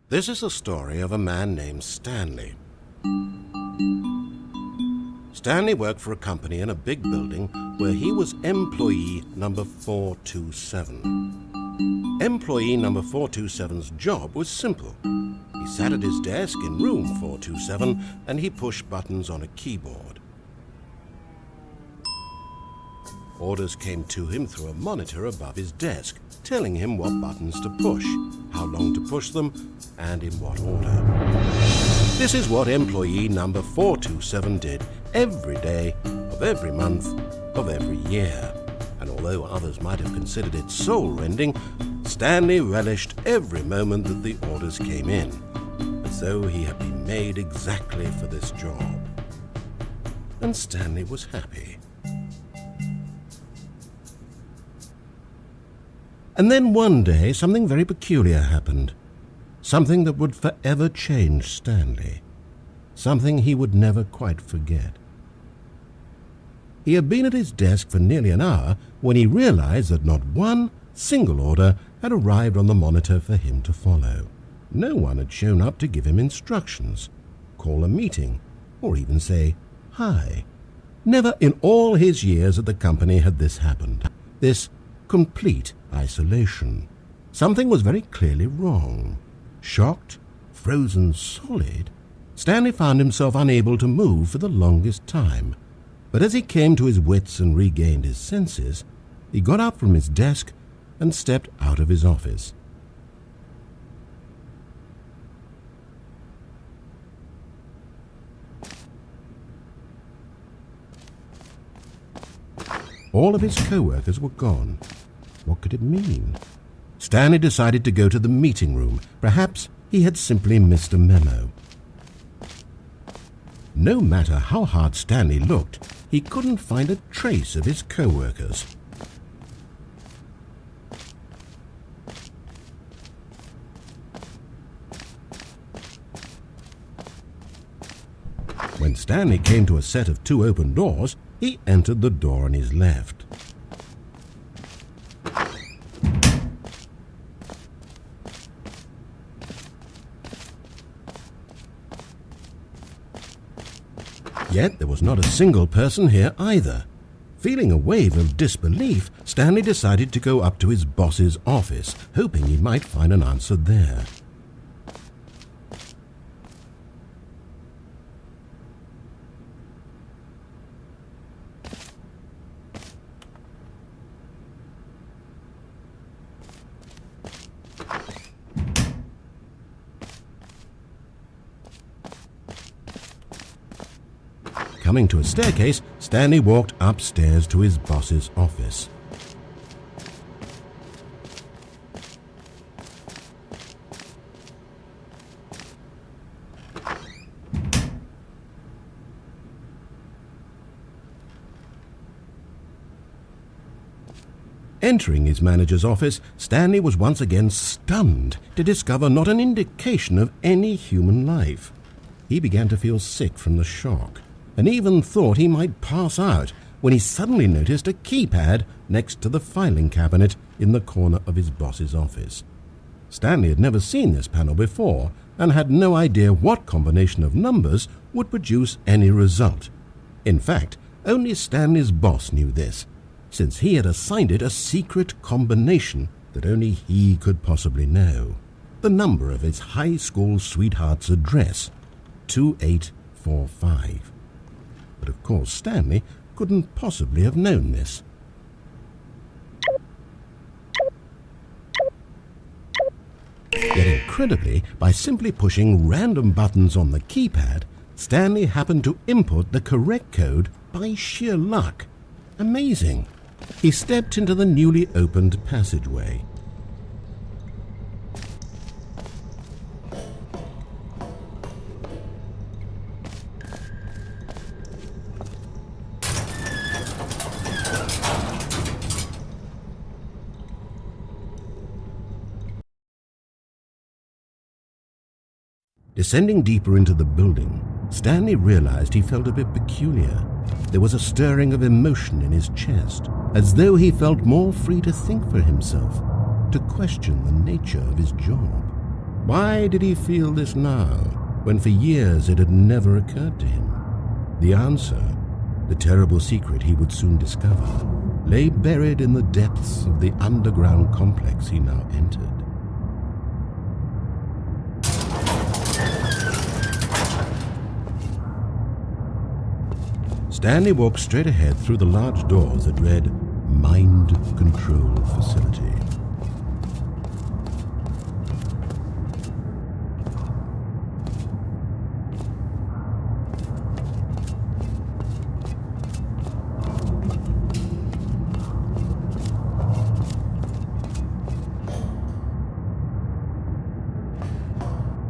This is the story of a man named Stanley. Stanley worked for a company in a big building where he was employee number 427. Employee number 427's job was simple. He sat at his desk in room 427 and he pushed buttons on a keyboard. Orders came to him through a monitor above his desk, telling him what buttons to push, how long to push them, and in what order. This is what employee number 427 did every day of every month of every year. And although others might have considered it soul-rending, Stanley relished every moment that the orders came in, as though he had been made exactly for this job. And Stanley was happy. And then one day, something very peculiar happened. Something that would forever change Stanley. Something he would never quite forget. He had been at his desk for nearly an hour when he realized that not one single order had arrived on the monitor for him to follow. No one had shown up to give him instructions, call a meeting, or even say hi. Never in all his years at the company had this happened. This complete isolation. Something was very clearly wrong. Shocked, frozen solid, Stanley found himself unable to move for the longest time. But as he came to his wits and regained his senses, he got up from his desk and stepped out of his office. All of his co-workers were gone. What could it mean? Stanley decided to go to the meeting room. Perhaps he had simply missed a memo. No matter how hard Stanley looked, he couldn't find a trace of his co-workers. When Stanley came to a set of 2 open doors, he entered the door on his left. Yet there was not a single person here either. Feeling a wave of disbelief, Stanley decided to go up to his boss's office, hoping he might find an answer there. Coming to a staircase, Stanley walked upstairs to his boss's office. Entering his manager's office, Stanley was once again stunned to discover not an indication of any human life. He began to feel sick from the shock, and even thought he might pass out when he suddenly noticed a keypad next to the filing cabinet in the corner of his boss's office. Stanley had never seen this panel before and had no idea what combination of numbers would produce any result. In fact, only Stanley's boss knew this, since he had assigned it a secret combination that only he could possibly know. The number of his high school sweetheart's address, 2845. But of course Stanley couldn't possibly have known this. Yet incredibly, by simply pushing random buttons on the keypad, Stanley happened to input the correct code by sheer luck. Amazing! He stepped into the newly opened passageway. Descending deeper into the building, Stanley realized he felt a bit peculiar. There was a stirring of emotion in his chest, as though he felt more free to think for himself, to question the nature of his job. Why did he feel this now, when for years it had never occurred to him? The answer, the terrible secret he would soon discover, lay buried in the depths of the underground complex he now entered. Stanley walked straight ahead through the large doors that read Mind Control Facility.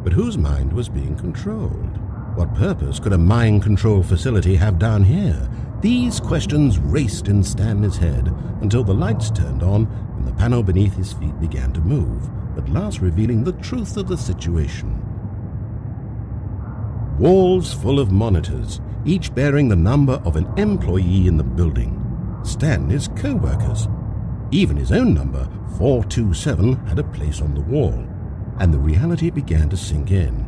But whose mind was being controlled? What purpose could a mind control facility have down here? These questions raced in Stanley's head until the lights turned on and the panel beneath his feet began to move, at last revealing the truth of the situation. Walls full of monitors, each bearing the number of an employee in the building. Stanley's co-workers. Even his own number, 427, had a place on the wall, and the reality began to sink in.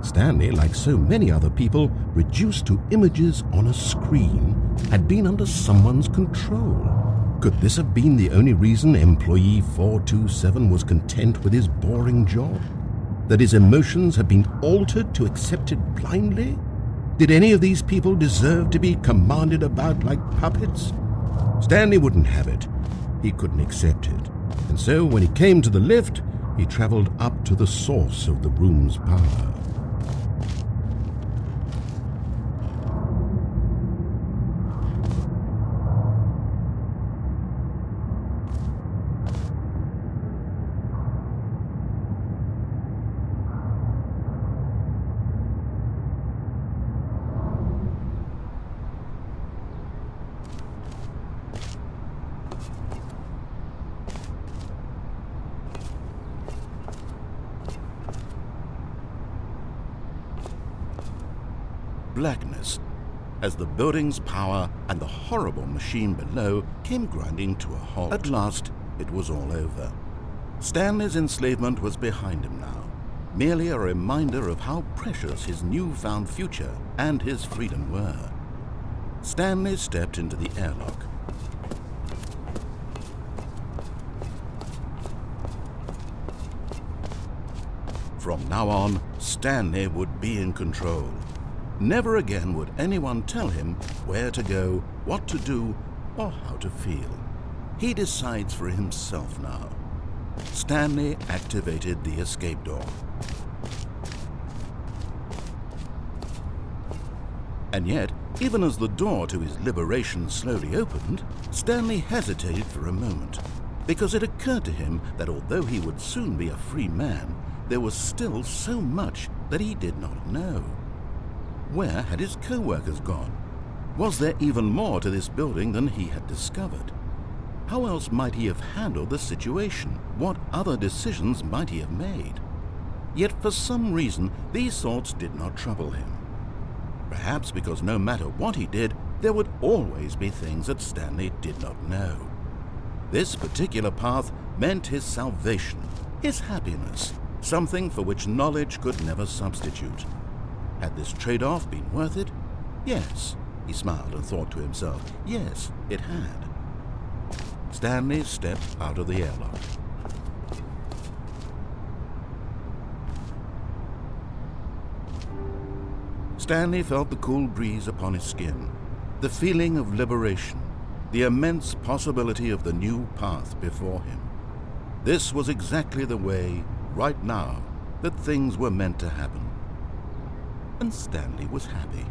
Stanley, like so many other people, reduced to images on a screen, had been under someone's control. Could this have been the only reason employee 427 was content with his boring job? That his emotions had been altered to accept it blindly? Did any of these people deserve to be commanded about like puppets? Stanley wouldn't have it. He couldn't accept it. And so when he came to the lift, he traveled up to the source of the room's power. Blackness, as the building's power and the horrible machine below came grinding to a halt. At last, it was all over. Stanley's enslavement was behind him now, merely a reminder of how precious his newfound future and his freedom were. Stanley stepped into the airlock. From now on, Stanley would be in control. Never again would anyone tell him where to go, what to do, or how to feel. He decides for himself now. Stanley activated the escape door. And yet, even as the door to his liberation slowly opened, Stanley hesitated for a moment, because it occurred to him that although he would soon be a free man, there was still so much that he did not know. Where had his co-workers gone? Was there even more to this building than he had discovered? How else might he have handled the situation? What other decisions might he have made? Yet for some reason, these thoughts did not trouble him. Perhaps because no matter what he did, there would always be things that Stanley did not know. This particular path meant his salvation, his happiness, something for which knowledge could never substitute. Had this trade-off been worth it? Yes, he smiled and thought to himself. Yes, it had. Stanley stepped out of the airlock. Stanley felt the cool breeze upon his skin, the feeling of liberation, the immense possibility of the new path before him. This was exactly the way, right now, that things were meant to happen. And Stanley was happy.